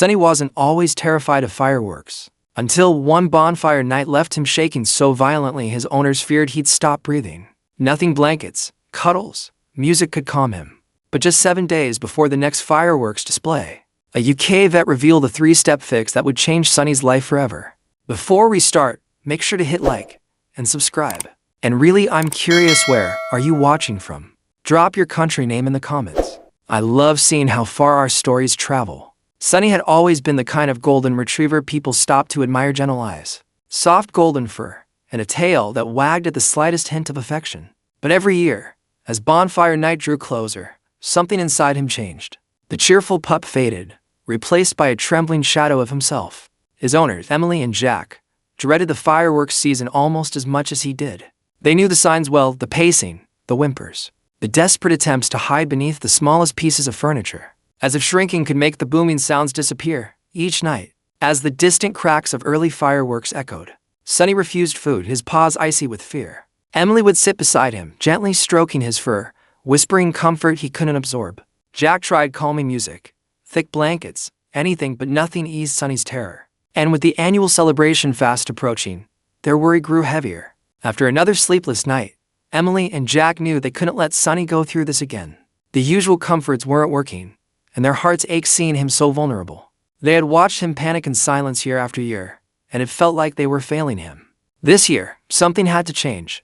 Sunny wasn't always terrified of fireworks, until one bonfire night left him shaking so violently his owners feared he'd stop breathing. Nothing blankets, cuddles, music could calm him. But just 7 days before the next fireworks display, a UK vet revealed a 3-step fix that would change Sunny's life forever. Before we start, make sure to hit like and subscribe. And really, I'm curious, where are you watching from? Drop your country name in the comments. I love seeing how far our stories travel. Sunny had always been the kind of golden retriever people stopped to admire. Gentle eyes, soft golden fur, and a tail that wagged at the slightest hint of affection. But every year, as bonfire night drew closer, something inside him changed. The cheerful pup faded, replaced by a trembling shadow of himself. His owners, Emily and Jack, dreaded the fireworks season almost as much as he did. They knew the signs well: the pacing, the whimpers, the desperate attempts to hide beneath the smallest pieces of furniture, as if shrinking could make the booming sounds disappear. Each night, as the distant cracks of early fireworks echoed, Sunny refused food, his paws icy with fear. Emily would sit beside him, gently stroking his fur, whispering comfort he couldn't absorb. Jack tried calming music, thick blankets, anything, but nothing eased Sunny's terror. And with the annual celebration fast approaching, their worry grew heavier. After another sleepless night, Emily and Jack knew they couldn't let Sunny go through this again. The usual comforts weren't working, and their hearts ached seeing him so vulnerable. They had watched him panic in silence year after year, and it felt like they were failing him. This year, something had to change.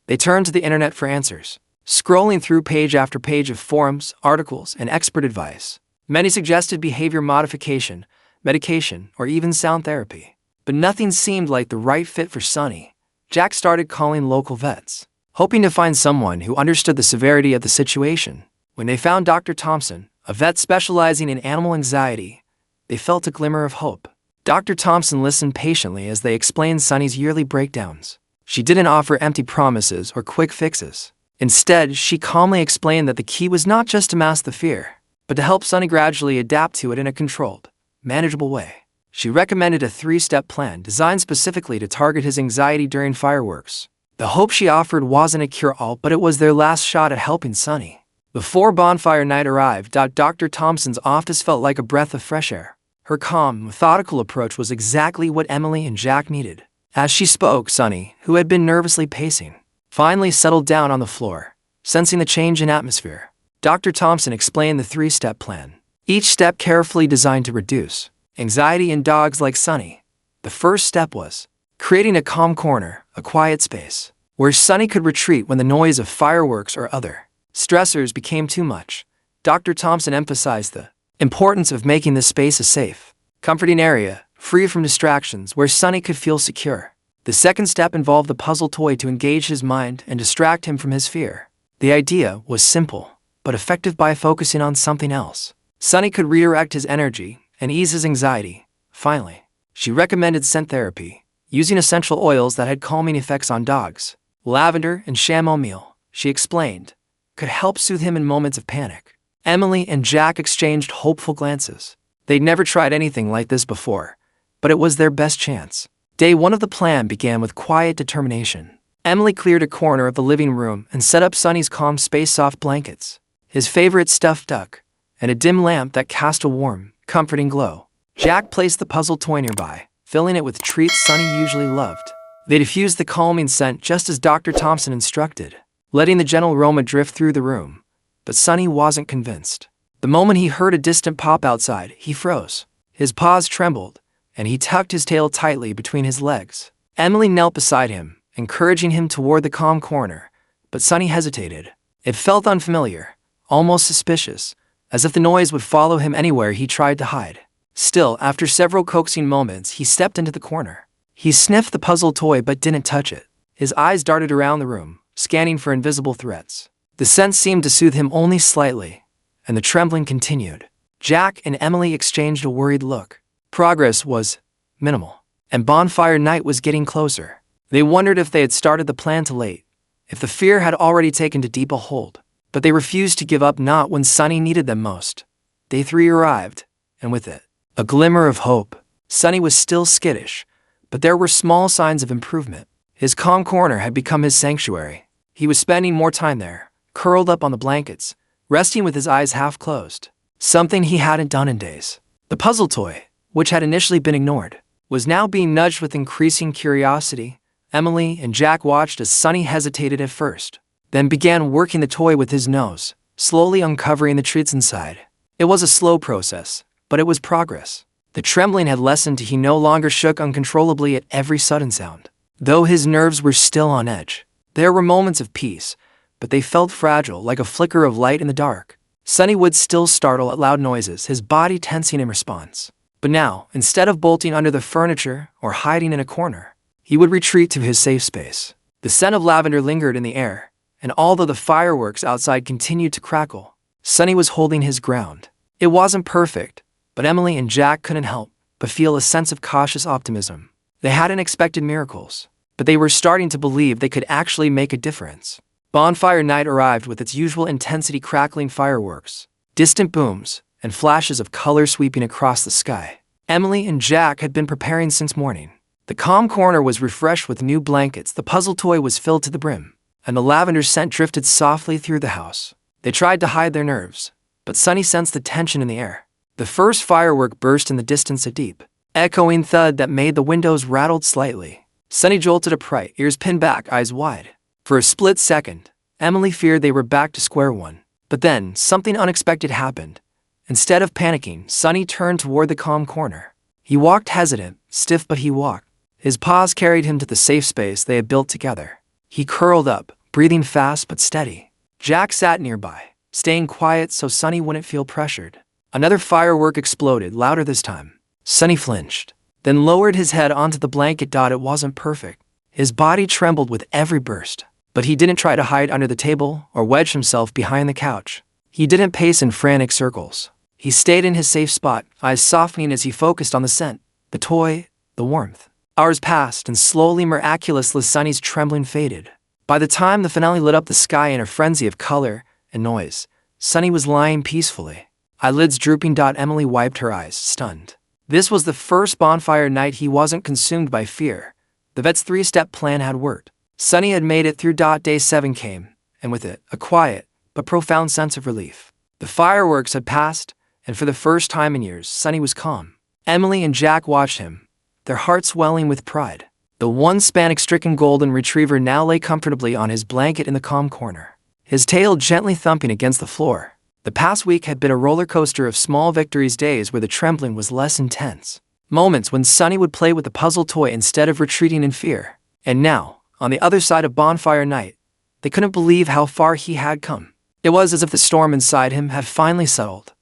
They turned to the internet for answers, scrolling through page after page of forums, articles, and expert advice. Many suggested behavior modification, medication, or even sound therapy. But nothing seemed like the right fit for Sunny. Jack started calling local vets, hoping to find someone who understood the severity of the situation. When they found Dr. Thompson, a vet specializing in animal anxiety, they felt a glimmer of hope. Dr. Thompson listened patiently as they explained Sunny's yearly breakdowns. She didn't offer empty promises or quick fixes. Instead, she calmly explained that the key was not just to mask the fear, but to help Sunny gradually adapt to it in a controlled, manageable way. She recommended a 3-step plan designed specifically to target his anxiety during fireworks. The hope she offered wasn't a cure-all, but it was their last shot at helping Sunny. Before bonfire night arrived, Dr. Thompson's office felt like a breath of fresh air. Her calm, methodical approach was exactly what Emily and Jack needed. As she spoke, Sunny, who had been nervously pacing, finally settled down on the floor, sensing the change in atmosphere. Dr. Thompson explained the 3-step plan, each step carefully designed to reduce anxiety in dogs like Sunny. The first step was creating a calm corner, a quiet space, where Sunny could retreat when the noise of fireworks or other stressors became too much. Dr. Thompson emphasized the importance of making this space a safe, comforting area, free from distractions, where Sunny could feel secure. The second step involved the puzzle toy to engage his mind and distract him from his fear. The idea was simple, but effective. By focusing on something else, Sunny could redirect his energy and ease his anxiety. Finally, she recommended scent therapy, using essential oils that had calming effects on dogs. Lavender and chamomile, she explained, could help soothe him in moments of panic. Emily and Jack exchanged hopeful glances. They'd never tried anything like this before, but it was their best chance. Day 1 of the plan began with quiet determination. Emily cleared a corner of the living room and set up Sunny's calm space, soft blankets, his favorite stuffed duck, and a dim lamp that cast a warm, comforting glow. Jack placed the puzzle toy nearby, filling it with treats Sunny usually loved. They diffused the calming scent just as Dr. Thompson instructed, letting the gentle aroma drift through the room. But Sunny wasn't convinced. The moment he heard a distant pop outside, he froze. His paws trembled, and he tucked his tail tightly between his legs. Emily knelt beside him, encouraging him toward the calm corner, but Sunny hesitated. It felt unfamiliar, almost suspicious, as if the noise would follow him anywhere he tried to hide. Still, after several coaxing moments, he stepped into the corner. He sniffed the puzzle toy but didn't touch it. His eyes darted around the room, scanning for invisible threats. The scent seemed to soothe him only slightly, and the trembling continued. Jack and Emily exchanged a worried look. Progress was minimal, and bonfire night was getting closer. They wondered if they had started the plan too late, if the fear had already taken too deep a hold. But they refused to give up, not when Sunny needed them most. Day 3 arrived, and with it, a glimmer of hope. Sunny was still skittish, but there were small signs of improvement. His calm corner had become his sanctuary. He was spending more time there, curled up on the blankets, resting with his eyes half closed, something he hadn't done in days. The puzzle toy, which had initially been ignored, was now being nudged with increasing curiosity. Emily and Jack watched as Sonny hesitated at first, then began working the toy with his nose, slowly uncovering the treats inside. It was a slow process, but it was progress. The trembling had lessened. He no longer shook uncontrollably at every sudden sound. Though his nerves were still on edge, there were moments of peace, but they felt fragile, like a flicker of light in the dark. Sonny would still startle at loud noises, his body tensing in response. But now, instead of bolting under the furniture or hiding in a corner, he would retreat to his safe space. The scent of lavender lingered in the air, and although the fireworks outside continued to crackle, Sonny was holding his ground. It wasn't perfect, but Emily and Jack couldn't help but feel a sense of cautious optimism. They hadn't expected miracles, but they were starting to believe they could actually make a difference. Bonfire night arrived with its usual intensity, crackling fireworks, distant booms, and flashes of color sweeping across the sky. Emily and Jack had been preparing since morning. The calm corner was refreshed with new blankets, the puzzle toy was filled to the brim, and the lavender scent drifted softly through the house. They tried to hide their nerves, but Sonny sensed the tension in the air. The first firework burst in the distance, a deep, echoing thud that made the windows rattled slightly. Sonny jolted upright, ears pinned back, eyes wide. For a split second, Emily feared they were back to square one. But then, something unexpected happened. Instead of panicking, Sonny turned toward the calm corner. He walked hesitant, stiff, but he walked. His paws carried him to the safe space they had built together. He curled up, breathing fast but steady. Jack sat nearby, staying quiet so Sonny wouldn't feel pressured. Another firework exploded, louder this time. Sonny flinched, then lowered his head onto the blanket. It wasn't perfect. His body trembled with every burst. But he didn't try to hide under the table or wedge himself behind the couch. He didn't pace in frantic circles. He stayed in his safe spot, eyes softening as he focused on the scent, the toy, the warmth. Hours passed, and slowly, miraculously, Sonny's trembling faded. By the time the finale lit up the sky in a frenzy of color and noise, Sonny was lying peacefully, eyelids drooping. Emily wiped her eyes, stunned. This was the first bonfire night he wasn't consumed by fear. The vet's three-step plan had worked. Sonny had made it through. Day 7 came, and with it, a quiet but profound sense of relief. The fireworks had passed, and for the first time in years, Sonny was calm. Emily and Jack watched him, their hearts swelling with pride. The once panic-stricken golden retriever now lay comfortably on his blanket in the calm corner, his tail gently thumping against the floor. The past week had been a roller coaster of small victories, days where the trembling was less intense, moments when Sonny would play with the puzzle toy instead of retreating in fear. And now, on the other side of bonfire night, they couldn't believe how far he had come. It was as if the storm inside him had finally settled.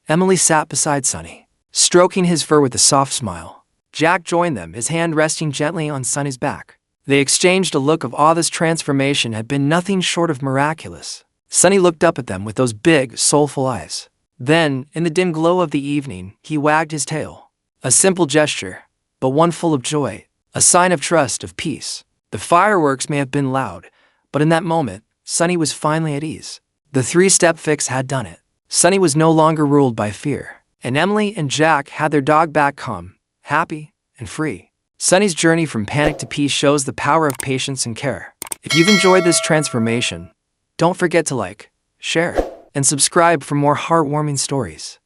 Emily sat beside Sonny, stroking his fur with a soft smile. Jack joined them, his hand resting gently on Sonny's back. They exchanged a look of awe. This transformation had been nothing short of miraculous. Sonny looked up at them with those big, soulful eyes. Then, in the dim glow of the evening, he wagged his tail. A simple gesture, but one full of joy, a sign of trust, of peace. The fireworks may have been loud, but in that moment, Sonny was finally at ease. The three-step fix had done it. Sonny was no longer ruled by fear, and Emily and Jack had their dog back, calm, happy, and free. Sonny's journey from panic to peace shows the power of patience and care. If you've enjoyed this transformation, don't forget to like, share, and subscribe for more heartwarming stories.